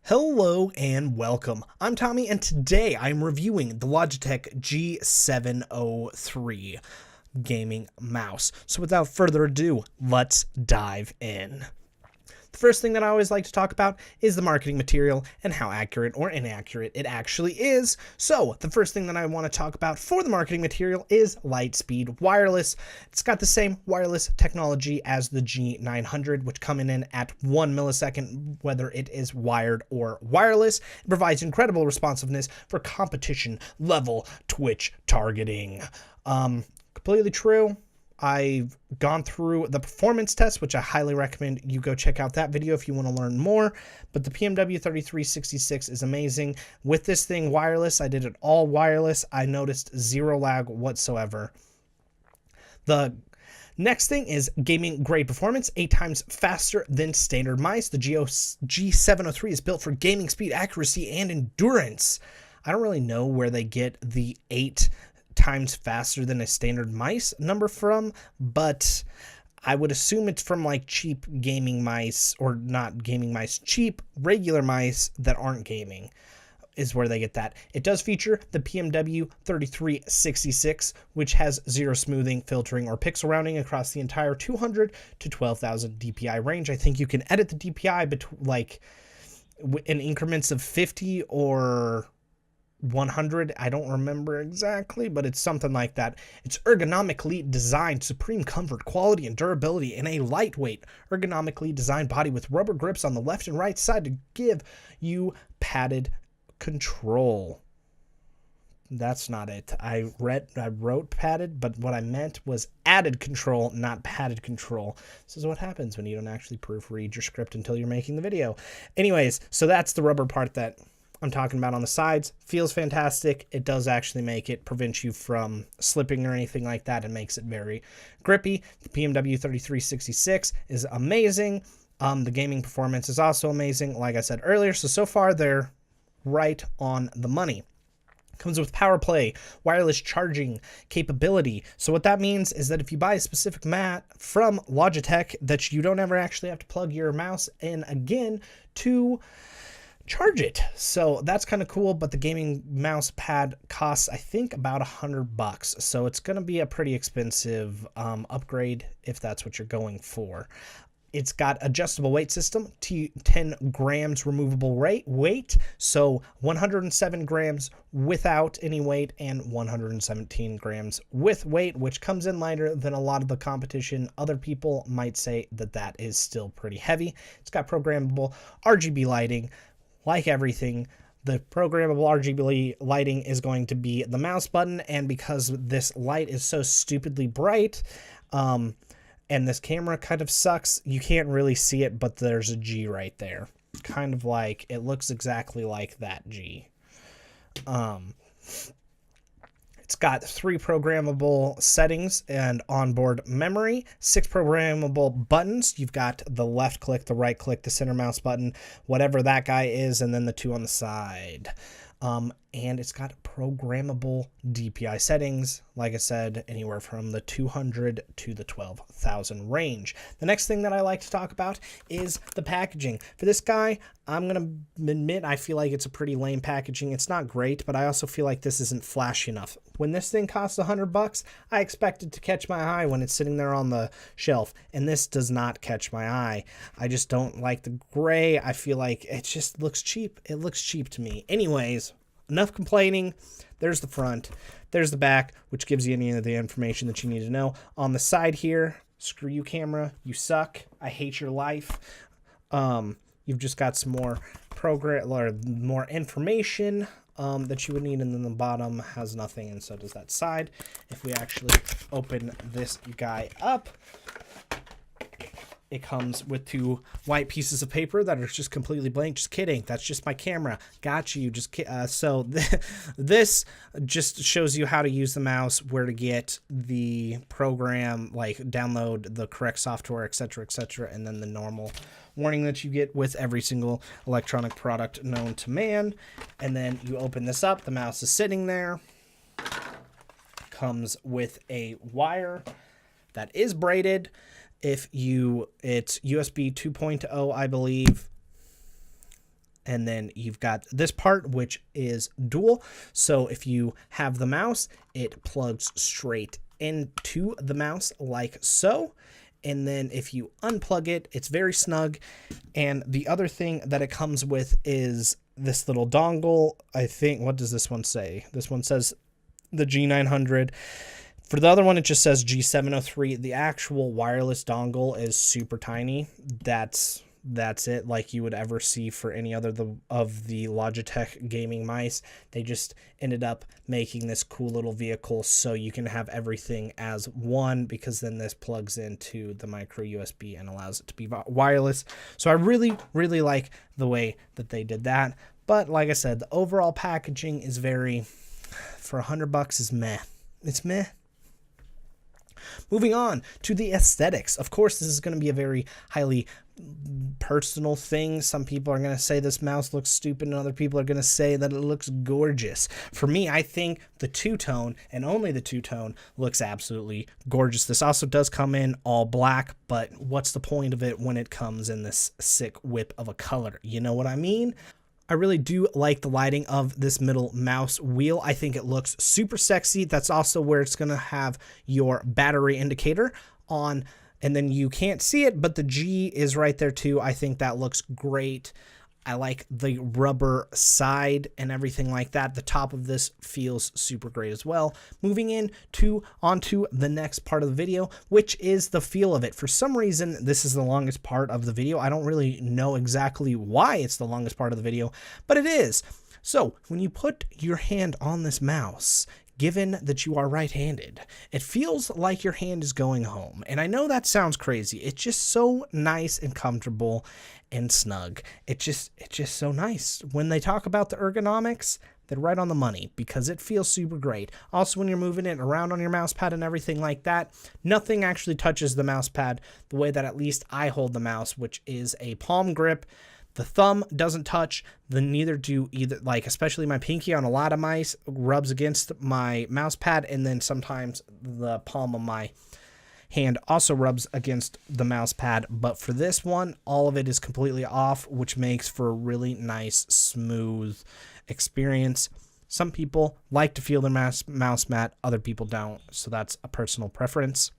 Hello and welcome. I'm Tommy and today I'm reviewing the Logitech G703 gaming mouse. So without further ado, let's dive in. The first thing that I always like to talk about is the marketing material and how accurate or inaccurate it actually is. So the first thing that I want to talk about for the marketing material is Lightspeed Wireless. It's got the same wireless technology as the G900, which come in at 1 millisecond, whether it is wired or wireless. It provides incredible responsiveness for competition level Twitch targeting. Completely true. I've gone through the performance test, which I highly recommend you go check out that video if you want to learn more. But the PMW3366 is amazing. With this thing wireless, I did it all wireless. I noticed zero lag whatsoever. The next thing is gaming grade performance, 8 times faster than standard mice. The G703 is built for gaming speed, accuracy, and endurance. I don't really know where they get the 8 times faster than a standard mice number from, but I would assume it's from like cheap gaming mice, or not gaming mice, cheap regular mice that aren't gaming is where they get that. It does feature the PMW 3366, which has zero smoothing, filtering, or pixel rounding across the entire 200 to 12,000 DPI range. I think you can edit the DPI like in increments of 50 or 100, I don't remember exactly, but it's something like that. It's ergonomically designed, supreme comfort, quality, and durability in a lightweight, ergonomically designed body with rubber grips on the left and right side to give you padded control. That's not it. I wrote padded, but what I meant was added control, not padded control. This is what happens when you don't actually proofread your script until you're making the video. Anyways, so that's the rubber part that I'm talking about on the sides. Feels fantastic. It does actually make it prevent you from slipping or anything like that. It makes it very grippy. The PMW 3366 is amazing. The gaming performance is also amazing, like I said earlier. So far they're right on the money. Comes with power play, wireless charging capability. So what that means is that if you buy a specific mat from Logitech, that you don't ever actually have to plug your mouse in again to charge it. So that's kind of cool, but the gaming mouse pad costs, I think, about $100. So it's going to be a pretty expensive upgrade if that's what you're going for. It's got adjustable weight system, 10 grams removable weight, so 107 grams without any weight and 117 grams with weight, which comes in lighter than a lot of the competition. Other people might say that that is still pretty heavy. It's got programmable RGB lighting. Like everything, the programmable RGB lighting is going to be the mouse button, and because this light is so stupidly bright, and this camera kind of sucks, you can't really see it, but there's a G right there. Kind of like, it looks exactly like that G. It's got 3 programmable settings and onboard memory, 6 programmable buttons. You've got the left click, the right click, the center mouse button, whatever that guy is, and then the 2 on the side. And it's got programmable DPI settings, like I said, anywhere from the 200 to the 12,000 range. The next thing that I like to talk about is the packaging. For this guy, I'm going to admit I feel like it's a pretty lame packaging. It's not great, but I also feel like this isn't flashy enough. When this thing costs $100, I expect it to catch my eye when it's sitting there on the shelf, and this does not catch my eye. I just don't like the gray. I feel like it just looks cheap. It looks cheap to me. Anyways, enough complaining. There's the front. There's the back, which gives you any of the information that you need to know. On the side here, screw you, camera. You suck. I hate your life. You've just got some more more information that you would need, and then the bottom has nothing, and so does that side. If we actually open this guy up, it comes with 2 white pieces of paper that are just completely blank. Just kidding. That's just my camera. Got you. So this just shows you how to use the mouse, where to get the program, like download the correct software, etc., and then the normal warning that you get with every single electronic product known to man. And then you open this up. The mouse is sitting there. Comes with a wire that is braided. It's USB 2.0, I believe. And then you've got this part, which is dual. So if you have the mouse, it plugs straight into the mouse like so. And then if you unplug it, it's very snug. And the other thing that it comes with is this little dongle. I think, what does this one say? This one says the G900. For the other one, it just says G703. The actual wireless dongle is super tiny. That's it, like you would ever see for any other of the Logitech gaming mice. They just ended up making this cool little vehicle so you can have everything as one, because then this plugs into the micro USB and allows it to be wireless. So I really, really like the way that they did that. But like I said, the overall packaging is for $100 is meh. It's meh. Moving on to the aesthetics. Of course, this is going to be a very highly personal thing. Some people are going to say this mouse looks stupid, and other people are going to say that it looks gorgeous. For me, I think the two-tone, and only the two-tone, looks absolutely gorgeous. This also does come in all black, but what's the point of it when it comes in this sick whip of a color? You know what I mean? I really do like the lighting of this middle mouse wheel. I think it looks super sexy. That's also where it's going to have your battery indicator on, and then you can't see it, but the G is right there too. I think that looks great. I like the rubber side and everything like that. The top of this feels super great as well. Moving onto the next part of the video, which is the feel of it. For some reason, this is the longest part of the video. I don't really know exactly why it's the longest part of the video, but it is. So when you put your hand on this mouse, given that you are right-handed, it feels like your hand is going home. And I know that sounds crazy. It's just so nice and comfortable and snug. It's just so nice. When they talk about the ergonomics, they're right on the money, because it feels super great. Also, when you're moving it around on your mouse pad and everything like that, nothing actually touches the mouse pad the way that at least I hold the mouse, which is a palm grip. The thumb doesn't touch, neither do either, like especially my pinky on a lot of mice rubs against my mouse pad, and then sometimes the palm of my hand also rubs against the mouse pad. But for this one, all of it is completely off, which makes for a really nice, smooth experience. Some people like to feel their mouse mat, other people don't, so that's a personal preference.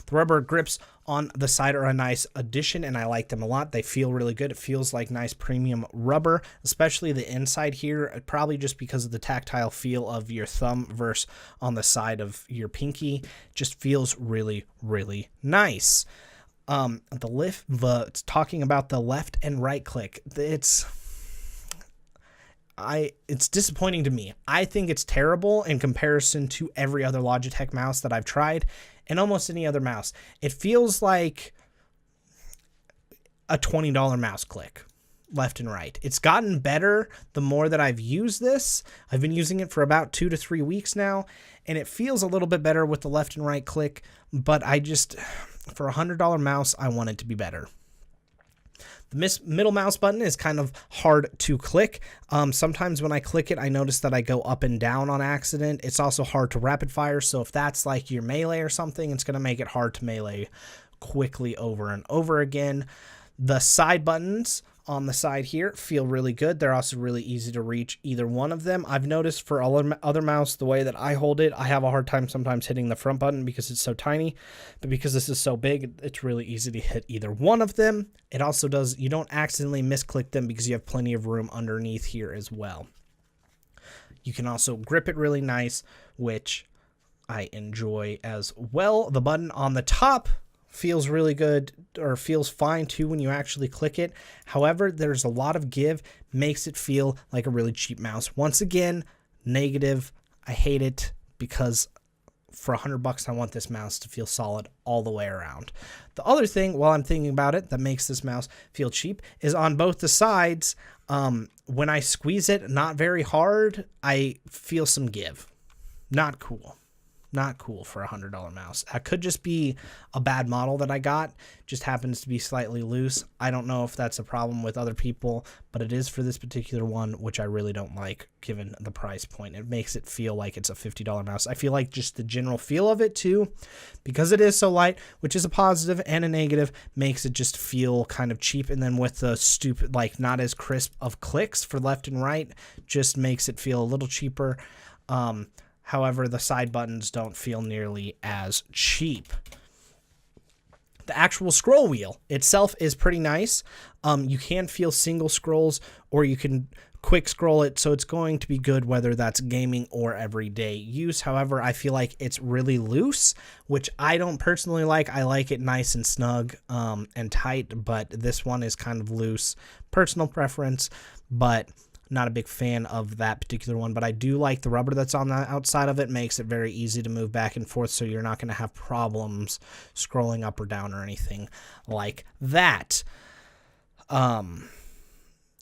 The rubber grips on the side are a nice addition, and I like them a lot. They feel really good. It feels like nice premium rubber, especially the inside here, probably just because of the tactile feel of your thumb versus on the side of your pinky. It just feels really, really nice. Talking about the left and right click, it's disappointing to me. I think it's terrible in comparison to every other Logitech mouse that I've tried, and almost any other mouse. It feels like a $20 mouse click, left and right. It's gotten better the more that I've used this. I've been using it for about 2 to 3 weeks now, and it feels a little bit better with the left and right click, but for a $100 mouse, I want it to be better. The middle mouse button is kind of hard to click. Sometimes when I click it, I notice that I go up and down on accident. It's also hard to rapid fire, so if that's like your melee or something, it's going to make it hard to melee quickly over and over again. The side buttons on the side here feel really good. They're also really easy to reach, either one of them. I've noticed for other mouse, the way that I hold it, I have a hard time sometimes hitting the front button because it's so tiny, but because this is so big, it's really easy to hit either one of them. It also does, you don't accidentally misclick them because you have plenty of room underneath here as well. You can also grip it really nice, which I enjoy as well. The button on the top feels really good, or feels fine too when you actually click it. However, there's a lot of give, makes it feel like a really cheap mouse. Once again, negative. I hate it, because for $100 I want this mouse to feel solid all the way around. The other thing, while I'm thinking about it, that makes this mouse feel cheap is on both the sides. When I squeeze it not very hard, I feel some give. Not cool. not cool for a $100 mouse. That could just be a bad model that I got, just happens to be slightly loose. I don't know if that's a problem with other people, but it is for this particular one, which I really don't like given the price point. It makes it feel like it's a $50 mouse. I feel like just the general feel of it too, because it is so light, which is a positive and a negative, makes it just feel kind of cheap. And then with the stupid, like not as crisp of clicks for left and right, just makes it feel a little cheaper. However, the side buttons don't feel nearly as cheap. The actual scroll wheel itself is pretty nice. You can feel single scrolls, or you can quick scroll it, so it's going to be good whether that's gaming or everyday use. However, I feel like it's really loose, which I don't personally like. I like it nice and snug and tight, but this one is kind of loose. Personal preference, but not a big fan of that particular one. But I do like the rubber that's on the outside of it. Makes it very easy to move back and forth, so you're not going to have problems scrolling up or down or anything like that.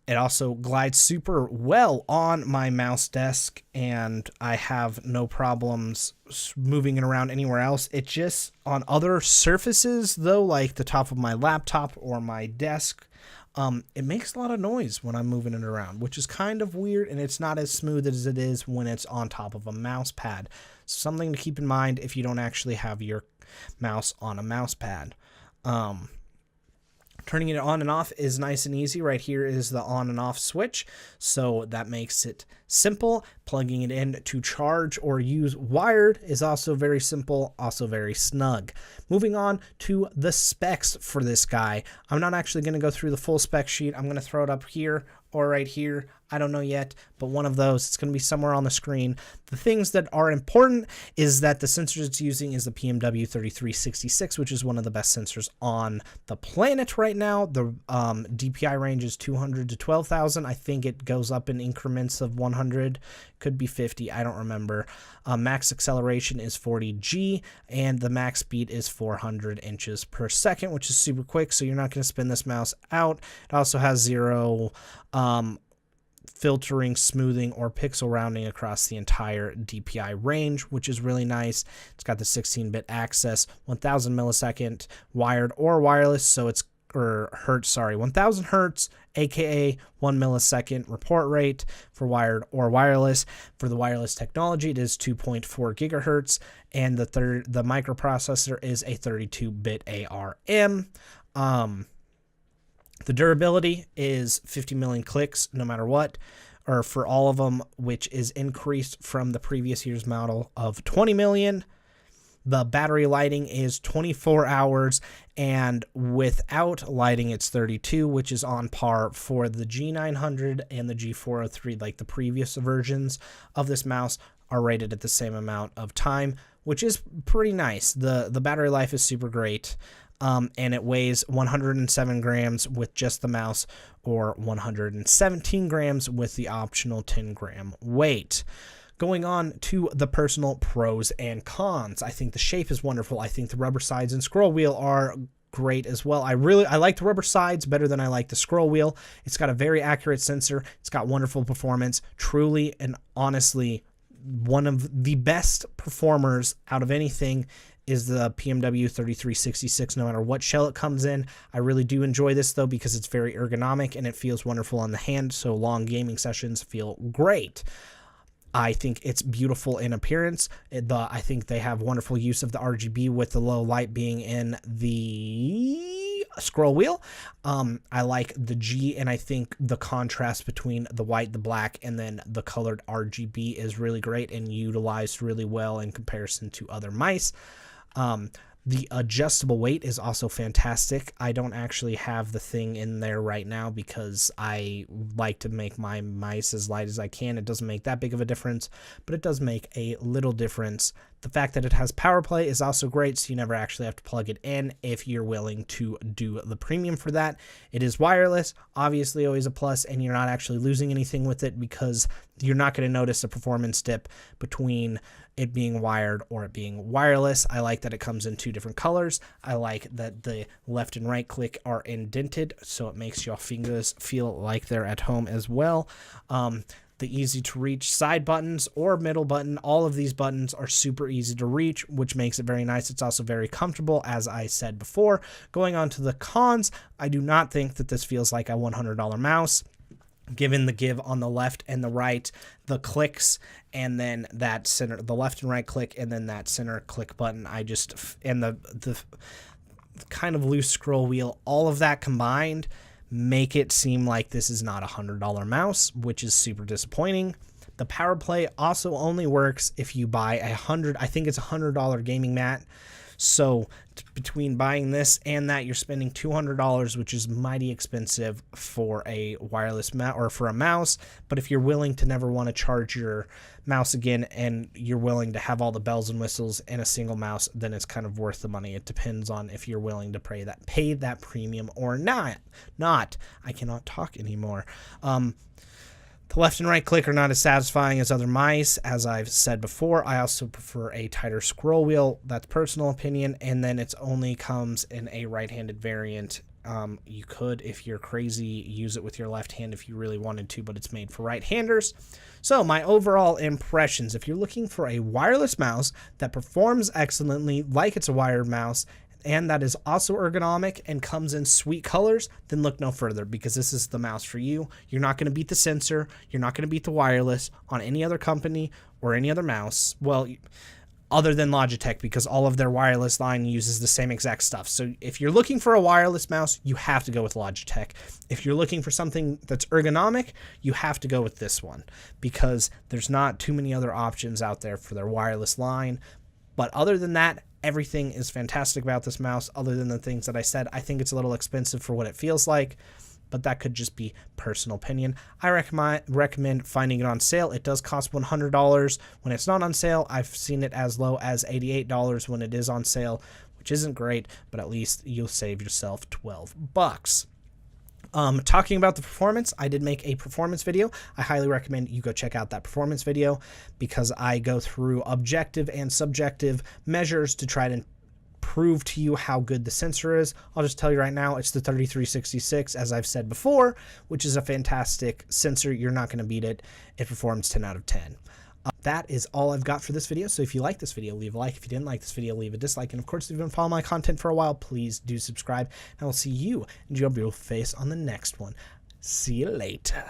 It also glides super well on my mouse desk, and I have no problems moving it around anywhere else. It just, on other surfaces though, like the top of my laptop or my desk, it makes a lot of noise when I'm moving it around, which is kind of weird, and it's not as smooth as it is when it's on top of a mouse pad. Something to keep in mind if you don't actually have your mouse on a mouse pad. Turning it on and off is nice and easy. Right here is the on and off switch, so that makes it simple. Plugging it in to charge or use wired is also very simple, also very snug. Moving on to the specs for this guy. I'm not actually going to go through the full spec sheet. I'm going to throw it up here or right here. I don't know yet, but one of those. It's going to be somewhere on the screen. The things that are important is that the sensors it's using is the PMW 3366, which is one of the best sensors on the planet right now. The DPI range is 200 to 12,000. I think it goes up in increments of 100. Could be 50. I don't remember. Max acceleration is 40G, and the max speed is 400 inches per second, which is super quick, so you're not going to spin this mouse out. It also has zero filtering, smoothing, or pixel rounding across the entire DPI range, which is really nice. It's got the 16-bit access, 1000 millisecond wired or wireless, so it's 1000 hertz, aka 1 millisecond report rate for wired or wireless. For the wireless technology, it is 2.4 gigahertz, and the microprocessor is a 32-bit ARM. The durability is 50 million clicks no matter what, or for all of them, which is increased from the previous year's model of 20 million. The battery lighting is 24 hours, and without lighting it's 32, which is on par for the G900 and the G403. Like the previous versions of this mouse are rated at the same amount of time, which is pretty nice. The battery life is super great. And it weighs 107 grams with just the mouse, or 117 grams with the optional 10-gram weight. Going on to the personal pros and cons. I think the shape is wonderful. I think the rubber sides and scroll wheel are great as well. I like the rubber sides better than I like the scroll wheel. It's got a very accurate sensor. It's got wonderful performance. Truly and honestly, one of the best performers out of anything is the PMW 3366, no matter what shell it comes in. I really do enjoy this though, because it's very ergonomic and it feels wonderful on the hand, so long gaming sessions feel great. I think it's beautiful in appearance. I think they have wonderful use of the RGB, with the low light being in the scroll wheel. I like the G, and I think the contrast between the white, the black, and then the colored RGB is really great and utilized really well in comparison to other mice. The adjustable weight is also fantastic. I don't actually have the thing in there right now because I like to make my mice as light as I can. It doesn't make that big of a difference, but it does make a little difference. The fact that it has power play is also great, so you never actually have to plug it in if you're willing to do the premium for that. It is wireless, obviously always a plus, and you're not actually losing anything with it because you're not going to notice a performance dip between it being wired or it being wireless. I like that it comes in two different colors. I like that the left and right click are indented, so it makes your fingers feel like they're at home as well. The easy to reach side buttons or middle button, all of these buttons are super easy to reach, which makes it very nice. It's also very comfortable, as I said before. Going on to the cons, I do not think that this feels like a $100 mouse. Given the give on the left and the right, the clicks, and then that center, the left and right click, and then that center click button, and the kind of loose scroll wheel, all of that combined make it seem like this is not a $100 mouse, which is super disappointing. The power play also only works if you buy I think it's $100 gaming mat. So between buying this and that, you're spending $200, which is mighty expensive for a wireless mouse or for a mouse. But if you're willing to never want to charge your mouse again and you're willing to have all the bells and whistles in a single mouse, then it's kind of worth the money. It depends on if you're willing to pay that premium or not. I cannot talk anymore. The left and right click are not as satisfying as other mice, as I've said before. I also prefer a tighter scroll wheel. That's personal opinion. And then it only comes in a right-handed variant. You could, if you're crazy, use it with your left hand if you really wanted to, but it's made for right-handers. So my overall impressions, if you're looking for a wireless mouse that performs excellently like it's a wired mouse, and that is also ergonomic and comes in sweet colors, then look no further, because this is the mouse for you. You're not going to beat the sensor. You're not going to beat the wireless on any other company or any other mouse. Well, other than Logitech, because all of their wireless line uses the same exact stuff. So if you're looking for a wireless mouse, you have to go with Logitech. If you're looking for something that's ergonomic, you have to go with this one, because there's not too many other options out there for their wireless line. But other than that, everything is fantastic about this mouse, other than the things that I said. I think it's a little expensive for what it feels like, but that could just be personal opinion. I recommend finding it on sale. It does cost $100 when it's not on sale. I've seen it as low as $88 when it is on sale, which isn't great, but at least you'll save yourself $12. Talking about the performance, I did make a performance video. I highly recommend you go check out that performance video, because I go through objective and subjective measures to try to prove to you how good the sensor is. I'll just tell you right now, it's the 3366, as I've said before, which is a fantastic sensor. You're not going to beat it. It performs 10 out of 10. That is all I've got for this video. So if you like this video, leave a like. If you didn't like this video, leave a dislike. And of course, if you've been following my content for a while, please do subscribe. And I will see you and your beautiful face on the next one. See you later.